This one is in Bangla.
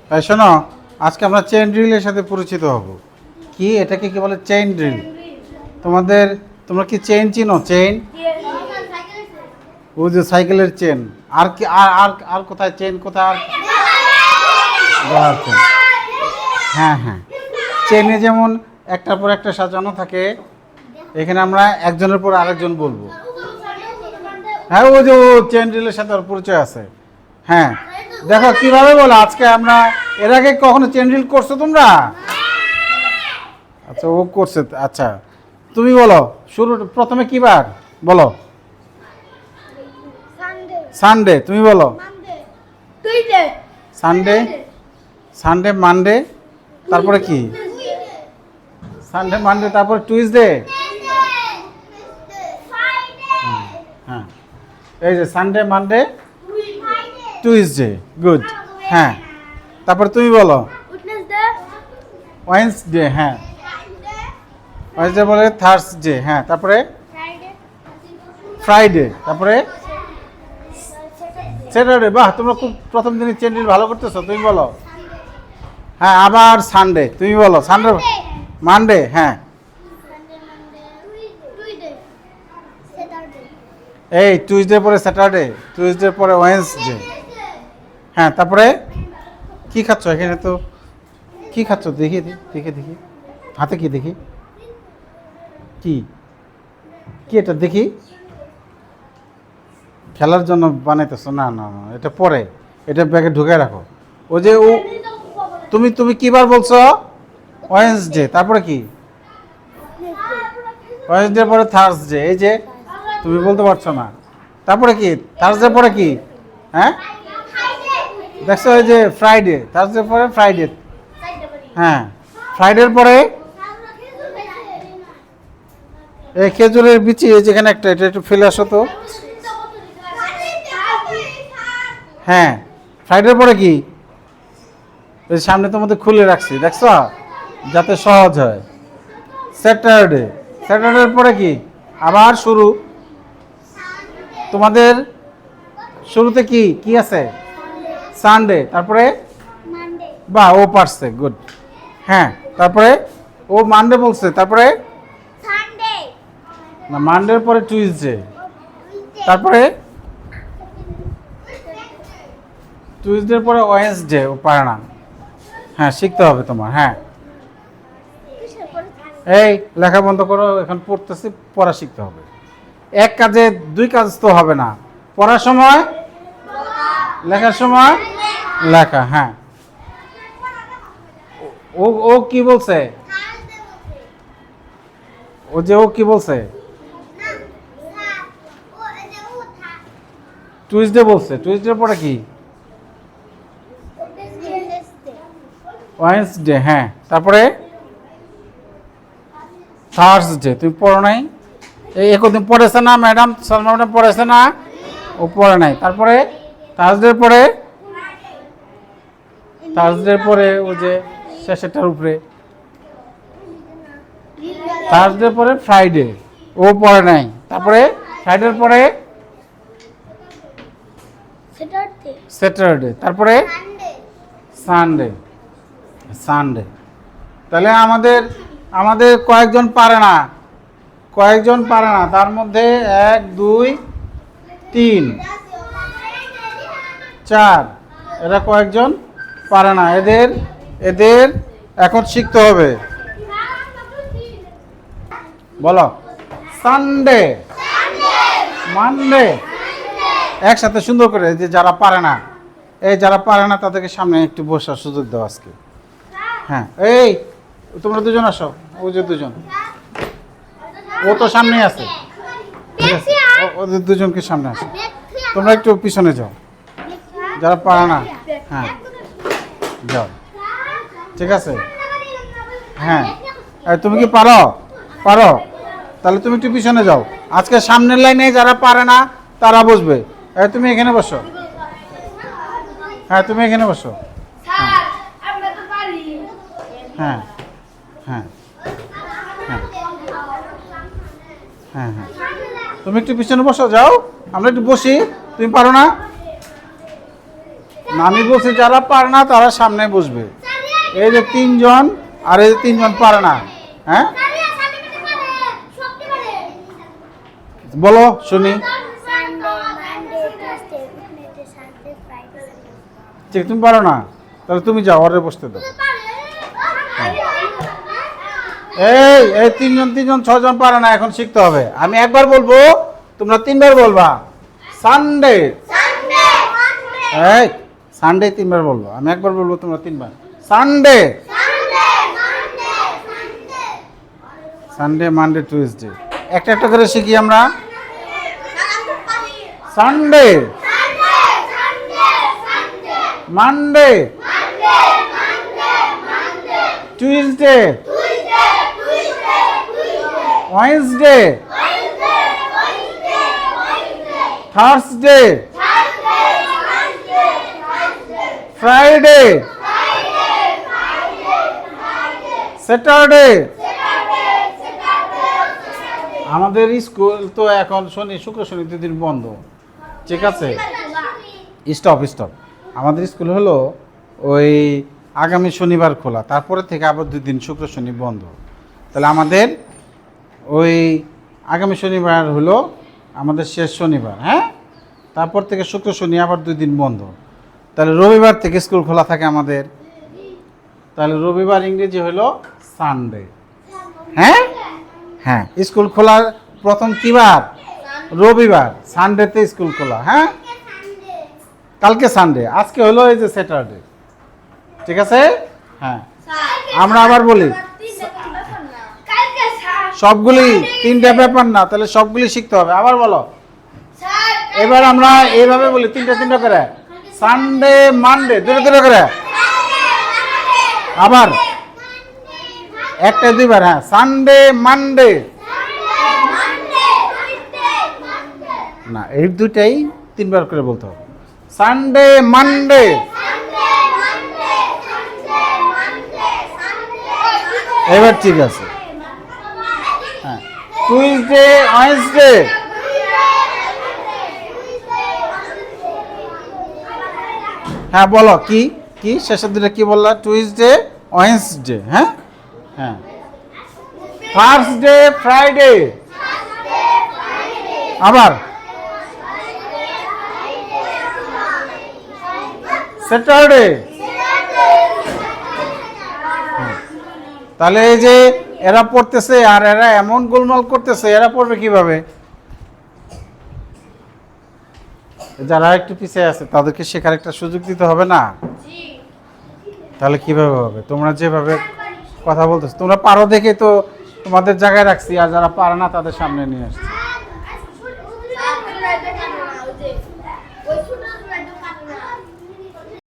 তাই শোনো, আজকে আমরা চেইন ড্রিলের সাথে পরিচিত হব। কি এটাকে কি বলে? Chain drill. তোমরা কি চেইন চিনো? চেইন, ও যে সাইকেলের চেন। আর কি আর আর আর কোথায় চেইন, কোথায় আর গলার চেন? হ্যাঁ হ্যাঁ, চেনে যেমন একটার পর একটা সাজানো থাকে, এখানে আমরা একজনের পর আরেকজন বলবো। হ্যাঁ, ও যে ও চেন ড্রিলের সাথে ওর পরিচয় আছে। হ্যাঁ, দেখো কিভাবে বলো। আজকে আমরা এর আগে কখনো চেন ড্রিল করছো তোমরা? আচ্ছা, ও করছে। আচ্ছা, তুমি বলো শুরু প্রথমে কি বার বলো? সানডে। তুমি বলো সানডে, সানডে মানডে, তারপরে কি? সানডে মানডে, তারপরে টুইসডে। হ্যাঁ, এই যে সানডে মানডে টুইসডে। গুড। হ্যাঁ, তারপরে তুমি বলো ওয়েডনেসডে। হ্যাঁ, ওয়েডনেসডে বলে থার্সডে। হ্যাঁ, তারপরে ফ্রাইডে, তারপরে স্যাটারডে। বাহ, তোমরা খুব প্রথম দিনই চেন ড্রিল ভালো করতেছো। তুমি বলো। হ্যাঁ, আবার সানডে। তুমি বলো সানডে মানডে। হ্যাঁ, এই টুইসডে পরে স্যাটারডে, টুইসডে পরে ওয়েডনেসডে। হ্যাঁ, তারপরে কি খাচ্ছ এখানে? তো কি খাচ্ছ? দেখি দেখি দেখি, হাতে কি দেখি? কি কি এটা দেখি? খেলার জন্য বানাইতেছো? না না না, এটা পরে, এটা ব্যাগে ঢুকে রাখো। ও যে ও তুমি কিবার বলছো? ওয়েডনেসডে, তারপরে কি? ওয়েডনেসডে পরে থার্সডে। এই যে তুমি বলতে পারছো না। তারপরে কি? থার্সডে পরে কি? হ্যাঁ, দেখছো? এই যে ফ্রাইডে, থার্সডে পরে ফ্রাইডে। হ্যাঁ, ফ্রাইডের পরে এই খেজুরের বিচি যেখানে একটা, এটা একটু ফেলে আসো তো। হ্যাঁ, ফ্রাইডের পরে কি? এই সামনে তোমাদের খুলে রাখছি, দেখছো, যাতে সহজ হয়। স্যাটারডে, স্যাটারডের পরে কি? আবার শুরু। তোমাদের শুরুতে কি কি আছে? সানডে, তারপরে বা ও পারছে, গুড। হ্যাঁ, তারপরে ও মানডে বলছে, তারপরে না, মানডের পরে টুইসডে, তারপরে টুইসডের পরে ওয়েডনেসডে। ও পারে না। হ্যাঁ, শিখতে হবে তোমার। হ্যাঁ, এই লেখা বন্ধ করো, এখন পড়তেছি, পড়া শিখতে হবে। এক কাজে দুই কাজ তো হবে না। পড়ার সময়, লেখার সময় লেখা। হ্যাঁ, ও ও কি বলছে? ও যে ও কি বলছে? টুইসডে বলছে। টুইসডে পরে কি? ওয়েডনেসডে। হ্যাঁ, তারপরে থার্সডে। তুমি পড়ো নাই? এই একদিন পড়েছে না ম্যাডাম? সালমা ম্যাডাম পড়েছে না? ও পড়ে নাই। তারপরে থার্সডে পরে, থার্সডে পরে ও যে শেষেরটার উপরে, থার্সডে পরে ফ্রাইডে। ও পড়ে নাই। তারপরে ফ্রাইডের পরে স্যাটারডে, তারপরে সানডে। সানডে। তাহলে আমাদের আমাদের কয়েকজন পারে না, কয়েকজন পারে না। তার মধ্যে 1 2 3 4, এরা কয়েকজন পারে না। এদের এদের এখন শিখতে হবে। বলো সানডে, মানডে, একসাথে সুন্দর করে। যে যারা পারে না, এই যারা পারে না তাদেরকে সামনে একটু বসার সুযোগ দাও আজকে। হ্যাঁ, এই তোমরা দুজন আসো। ওই যে দুজন, ও তো সামনেই আছে। ঠিক আছে, ওদের দুজনকে সামনে আসো। তোমরা একটু পিছনে যাও, যারা পারে না। হ্যাঁ, যাও। ঠিক আছে। হ্যাঁ, তুমি কি পারো? পারো? তাহলে তুমি একটু পিছনে যাও। আজকে সামনের লাইনে যারা পারে না তারা বসবে। তুমি এখানে বসো। হ্যাঁ, তুমি এখানে বসো। হ্যাঁ হ্যাঁ হ্যাঁ হ্যাঁ হ্যাঁ, তুমি একটু পিছনে বসো। যাও, আমরা একটু বসি। তুমি পারো না? না, আমি বলছি যারা পারে না তারা সামনে বসবে। এই যে 3 জন আর এই যে 3 জন পারে না। হ্যাঁ, বলো শুনি। ঠিক, তুমি পারো না, তাহলে তুমি যাও, অর্ডারে বসতে দাও। এই 3 জন 6 জন পারে না, এখন শিখতে হবে। আমি একবার বলবো, তোমরা 3 বার বলবা। সানডে, এই সানডে 3 বার বলবো, আমি একবার বলবো, তোমরা 3 বার। Sunday, Sunday, Monday, Tuesday. একটা একটা করে শিখি আমরা। Sunday, Monday, Tuesday, Wednesday, Thursday, Friday, Saturday. আমাদের স্কুল তো এখন শনি, শুক্র, শনি 2 দিন বন্ধ, ঠিক আছে? Stop stop. আমাদের স্কুল হলো ওই আগামী শনিবার খোলা, তারপরে থেকে আবার 2 দিন শুক্র শনি বন্ধ। তাহলে আমাদের ওই আগামী শনিবার হলো আমাদের শেষ শনিবার, হ্যাঁ? তারপর থেকে শুক্র শনি আবার 2 দিন বন্ধ। তাহলে রবিবার থেকে স্কুল খোলা থাকে আমাদের। তাহলে রবিবার ইংরেজি হলো সানডে। হ্যাঁ হ্যাঁ, স্কুল খোলার প্রথম কি বার? রবিবার। সানডেতে স্কুল খোলা। হ্যাঁ, কালকে সানডে, আজকে হলো এই যে স্যাটারডে, ঠিক আছে? হ্যাঁ, আমরা আবার বলি সবগুলি 3টা ব্যাপার না, তাহলে সবগুলি শিখতে হবে। আবার বলো, এবার আমরা এইভাবে বলি 3টা করে। সানডে, মানডে, 2টা করে। আবার 1টা 2 বার। হ্যাঁ, সানডে, মানডে। না, এই 2টাই 3 বার করে বলতে হবে। Sunday, Monday. এবার ঠিক আছে। হ্যাঁ, টুইসডে, ওয়েডনেসডে। হ্যাঁ বলো, কি কি শেষের দিনে কি বললা? Tuesday, Wednesday. হ্যাঁ হ্যাঁ, থার্সডে, ফ্রাইডে। আবার স্যাটারডে। তাহলে এই যে এরা পড়তেছে আর এরা এমন গোলমাল করতেছে, এরা পড়বে কিভাবে? যারা একটু পিছিয়ে আছে তাদেরকে শেখার একটা সুযোগ দিতে হবে না? তাহলে কিভাবে হবে? তোমরা যেভাবে কথা বলতেছো, তোমরা পারো দেখে তো তোমাদের জায়গায় রাখছি, আর যারা পারে না তাদের সামনে নিয়ে আসছি।